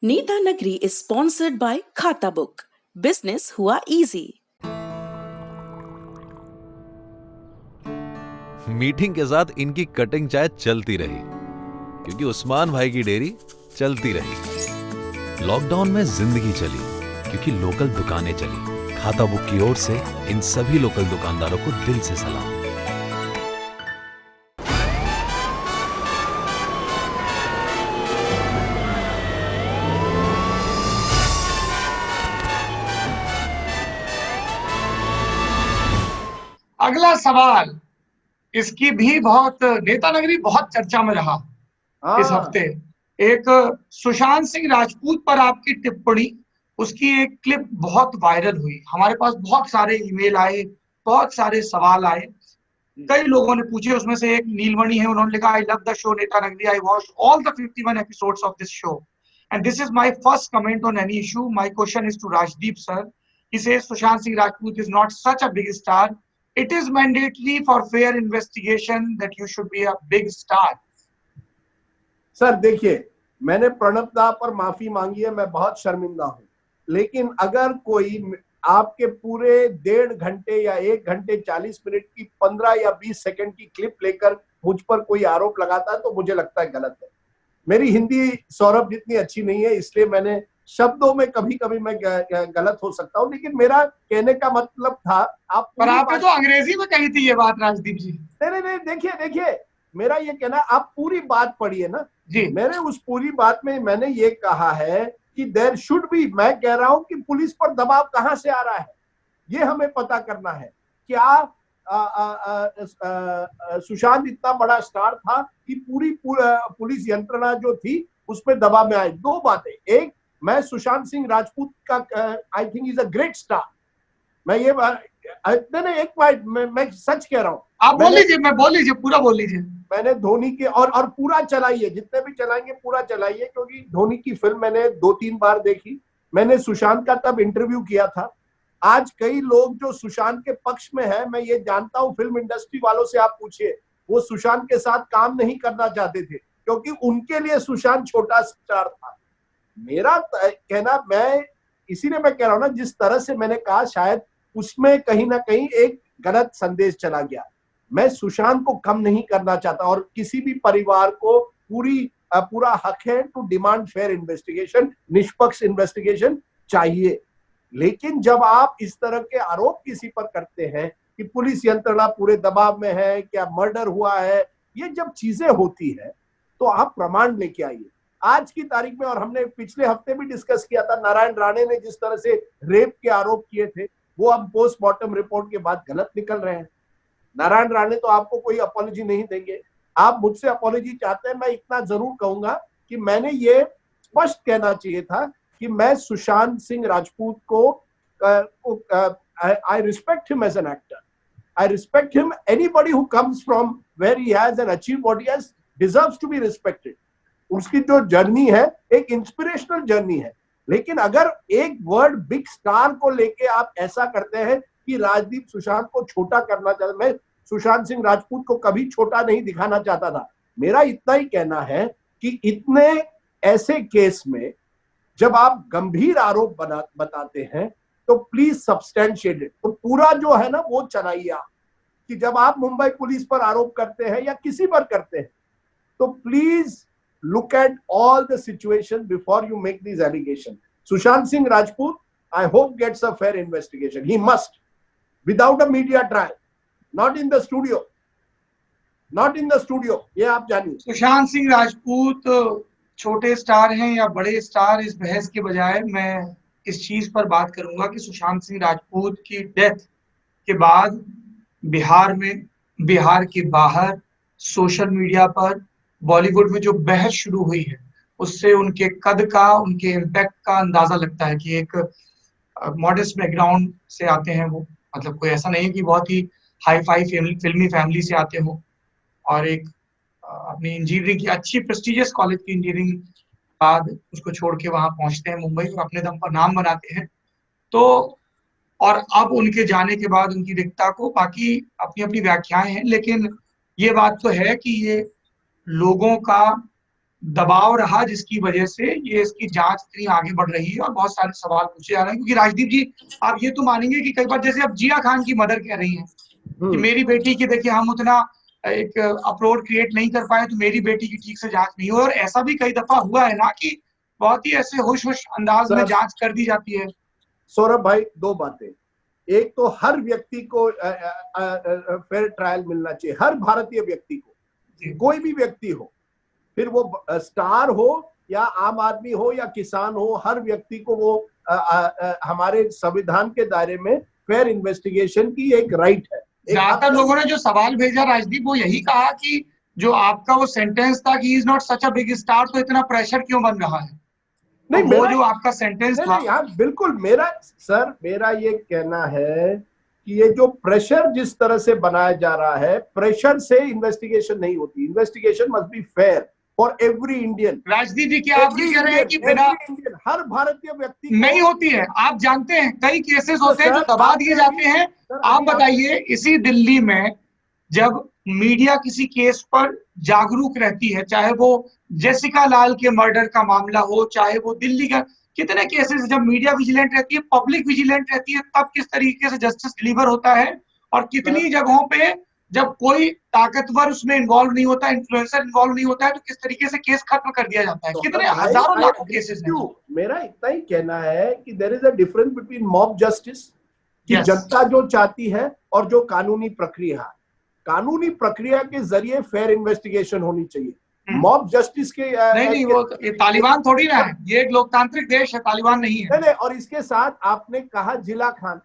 नीता नगरी is sponsored by खाता book. Business हुआ इजी। मीटिंग के साथ इनकी कटिंग चाय चलती रही क्योंकि उस्मान भाई की डेयरी चलती रही। लॉकडाउन में जिंदगी चली क्योंकि लोकल दुकानें चली। खाता बुक की ओर से इन सभी लोकल दुकानदारों को दिल से सलाम। अगला सवाल, इसकी भी बहुत नेता नगरी बहुत चर्चा में रहा इस हफ्ते। एक सुशांत सिंह राजपूत पर आपकी टिप्पणी, उसकी एक क्लिप बहुत वायरल हुई। हमारे पास बहुत सारे ईमेल आए, बहुत सारे सवाल आए, कई लोगों ने पूछे। उसमें से एक नीलमणि है, उन्होंने लिखा, आई लव द शो नेता नगरी, I watch all the 51 episodes of this show and this is my first comment on any issue. My question is to Rajdeep sir. He says Sushant Singh Rajput is not such a big star. It is mandatory for fair investigation that you should be a big star. Sir देखिए, मैंने प्रणबदा पर माफी मांगी है, मैं बहुत शर्मिंदा हूं। लेकिन अगर कोई आपके पूरे 1.5 घंटे या 1 घंटे 40 मिनट की 15 या 20 सेकंड की क्लिप लेकर मुझ पर कोई आरोप लगाता है तो मुझे लगता है गलत है। मेरी हिंदी सौरभ जितनी अच्छी नहीं है, इसलिए मैंने शब्दों में कभी कभी मैं गलत हो सकता हूं, लेकिन मेरा कहने का मतलब था आप पर आपने तो अंग्रेजी में कही थी ये बात राजदीप जी। नहीं, देखिए मेरा ये कहना, आप पूरी बात पढ़िए ना जी। मैंने उस पूरी बात में मैंने ये कहा है कि देयर शुड बी, मैं कह रहा हूं कि पुलिस पर दबाव कहां से आ रहा है, ये हमें पता करना है। क्या सुशांत इतना बड़ा स्टार था कि पूरी पुलिस यंत्रणा जो थी उस पर दबाव में आई? दो बातें, एक, मैं सुशांत सिंह राजपूत का I think is a great star. मैं ये नहीं, एक मिनट, मैं सच कह रहा हूँ। आप बोल लीजिए, मैं बोल लीजिए, पूरा बोल लीजिए। मैंने धोनी के और पूरा चलाइए, जितने भी चलाएंगे पूरा चलाइए, क्योंकि धोनी की फिल्म मैंने 2-3 बार देखी। मैंने सुशांत का तब इंटरव्यू किया था। आज कई लोग जो सुशांत के पक्ष में है, मैं ये जानता हूं, फिल्म इंडस्ट्री वालों से आप पूछिए, वो सुशांत के साथ काम नहीं करना चाहते थे क्योंकि उनके लिए सुशांत छोटा स्टार था। मेरा कहना, मैं इसीलिए मैं कह रहा हूं ना, जिस तरह से मैंने कहा, शायद उसमें कहीं ना कहीं एक गलत संदेश चला गया। मैं सुशांत को कम नहीं करना चाहता और किसी भी परिवार को पूरा हक है टू डिमांड फेयर इन्वेस्टिगेशन, निष्पक्ष इन्वेस्टिगेशन चाहिए। लेकिन जब आप इस तरह के आरोप किसी पर करते हैं कि पुलिस यंत्रणा पूरे दबाव में है, क्या मर्डर हुआ है, ये जब चीजें होती है तो आप प्रमाण लेके आइए। आज की तारीख में, और हमने पिछले हफ्ते भी डिस्कस किया था, नारायण राणे ने जिस तरह से रेप के आरोप किए थे, वो अब पोस्टमार्टम रिपोर्ट के बाद गलत निकल रहे हैं। नारायण राणे तो आपको कोई अपॉलॉजी नहीं देंगे, आप मुझसे अपॉलॉजी चाहते हैं। मैं इतना जरूर कहूंगा कि मैंने ये स्पष्ट कहना चाहिए था कि मैं सुशांत सिंह राजपूत को I respect him as an actor. I respect him. Anybody who comes from where he has and achieved what he has deserves to be respected. उसकी जो जर्नी है एक इंस्पिरेशनल जर्नी है। लेकिन अगर एक वर्ड बिग स्टार को लेके आप ऐसा करते हैं कि राजदीप सुशांत को छोटा करना चाहता, मैं सुशांत सिंह राजपूत को कभी छोटा नहीं दिखाना चाहता था। मेरा इतना ही कहना है कि इतने ऐसे केस में जब आप गंभीर आरोप बताते हैं तो प्लीज सब्सटेंशिएट इट। तो पूरा जो है ना वो चलाइए आप, कि जब आप मुंबई पुलिस पर आरोप करते हैं या किसी पर करते हैं तो please look at all the situation before you make these allegations. Sushant Singh Rajput, I hope, gets a fair investigation. He must, without a media trial, not in the studio. Not in the studio. ये आप जानिए। सुशांत सिंह राजपूत छोटे star हैं या बड़े star, इस बहस के बजाय मैं इस चीज पर बात करूंगा कि सुशांत सिंह राजपूत की डेथ के बाद बिहार में, बिहार के बाहर, सोशल मीडिया पर, बॉलीवुड में जो बहस शुरू हुई है, उससे उनके कद का, उनके इम्पैक्ट का अंदाजा लगता है कि एक मॉडेस्ट बैकग्राउंड से आते हैं वो। मतलब कोई ऐसा नहीं है कि बहुत ही हाई फाई फिल्मी फैमिली से आते हो, और एक अपनी इंजीनियरिंग की अच्छी प्रेस्टिजियस कॉलेज की इंजीनियरिंग बाद उसको छोड़ के वहां पहुंचते हैं मुंबई और अपने दम पर नाम बनाते हैं। तो और अब उनके जाने के बाद उनकी रिक्तता को, बाकी अपनी अपनी व्याख्याएं हैं, लेकिन ये बात तो है कि ये लोगों का दबाव रहा जिसकी वजह से ये इसकी जांच इतनी आगे बढ़ रही है और बहुत सारे सवाल पूछे जा रहे हैं। क्योंकि राजदीप जी, आप ये तो मानेंगे कि कई बार जैसे अब जिया खान की मदर कह रही हैं कि मेरी बेटी की देखिए हम उतना एक अपलोड क्रिएट नहीं कर पाए तो मेरी बेटी की ठीक से जांच नहीं हुई, और ऐसा भी कई दफा हुआ है ना कि बहुत ही ऐसे हुश हुश अंदाज में जांच कर दी जाती है। सौरभ भाई, दो बातें। एक तो हर व्यक्ति को फेयर ट्रायल मिलना चाहिए, हर भारतीय व्यक्ति को, कोई भी व्यक्ति हो, फिर वो स्टार हो या आम आदमी हो या किसान हो, हर व्यक्ति को वो हमारे संविधान के दायरे में फेयर इन्वेस्टिगेशन की एक राइट है। ज्यादातर लोगों ने जो सवाल भेजा राजदीप, वो यही कहा कि जो आपका वो सेंटेंस था कि is not such a big star, तो इतना प्रेशर क्यों बन रहा है? नहीं, तो वो जो आपका सेंटेंस था, यार बिल्कुल मेरा ये कहना है कि ये जो प्रेशर जिस तरह से बनाया जा रहा है, प्रेशर से इन्वेस्टिगेशन नहीं होती। Investigation must be fair for every Indian. Rajdeep ji, क्या आप ये कह रहे हैं कि बिना हर भारतीय व्यक्ति नहीं होती है? आप जानते हैं कई केसेस होते हैं जो दबा दिए जाते हैं। आप बताइए, इसी दिल्ली में जब मीडिया किसी केस पर जागरूक रहती है, चाहे वो जेसिका लाल के मर्डर का मामला हो, चाहे वो दिल्ली का, कितने केसेस जब मीडिया विजिलेंट रहती है, पब्लिक विजिलेंट रहती है, तब किस तरीके से जस्टिस डिलीवर होता है। और कितनी जगहों पे जब कोई ताकतवर उसमें इन्वॉल्व नहीं होता, इन्फ्लुएंसर इन्वॉल्व नहीं होता है, तो किस तरीके से केस खत्म कर दिया जाता है। कितने हजारों लाखों केसेस हैं। मेरा इतना ही कहना है कि there is a difference between mob justice, कि जनता जो चाहती है, और जो कानूनी प्रक्रिया के जरिए फेयर इन्वेस्टिगेशन होनी चाहिए। मॉब जस्टिस के नहीं, वो ये तालिबान थोड़ी ना है, ये एक लोकतांत्रिक देश है, तालिबान नहीं है। नहीं, और इसके साथ आपने कहा जिला खान,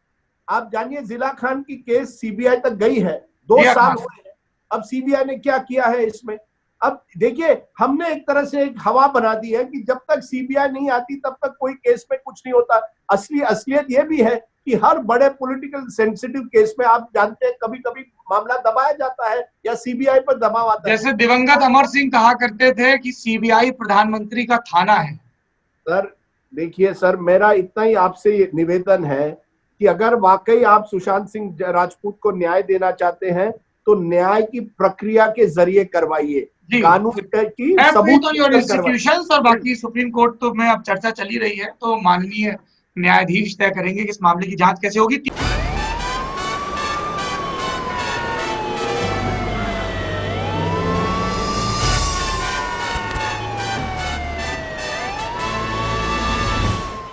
आप जानिए जिला खान की केस सीबीआई तक गई है, 2 साल हुए हैं। अब सीबीआई ने क्या किया है इसमें? अब देखिए, हमने एक तरह से एक हवा बना दी है कि जब तक सीबीआई नहीं आती तब तक कोई केस में कुछ नहीं होता। असलियत ये भी है कि हर बड़े पॉलिटिकल सेंसिटिव केस में आप जानते हैं कभी कभी मामला दबाया जाता है या सीबीआई पर दबाव आता है। जैसे दिवंगत अमर सिंह कहा करते थे कि सीबीआई प्रधानमंत्री का थाना है। सर देखिए सर, मेरा इतना ही आपसे निवेदन है कि अगर वाकई आप सुशांत सिंह राजपूत को न्याय देना चाहते हैं तो न्याय की प्रक्रिया के जरिए करवाइए, कानून की सबूत इंस्टीट्यूशंस और बाकी सुप्रीम कोर्ट तो में अब चर्चा चली रही है, तो माननीय न्यायाधीश तय करेंगे कि इस मामले की जांच कैसे होगी।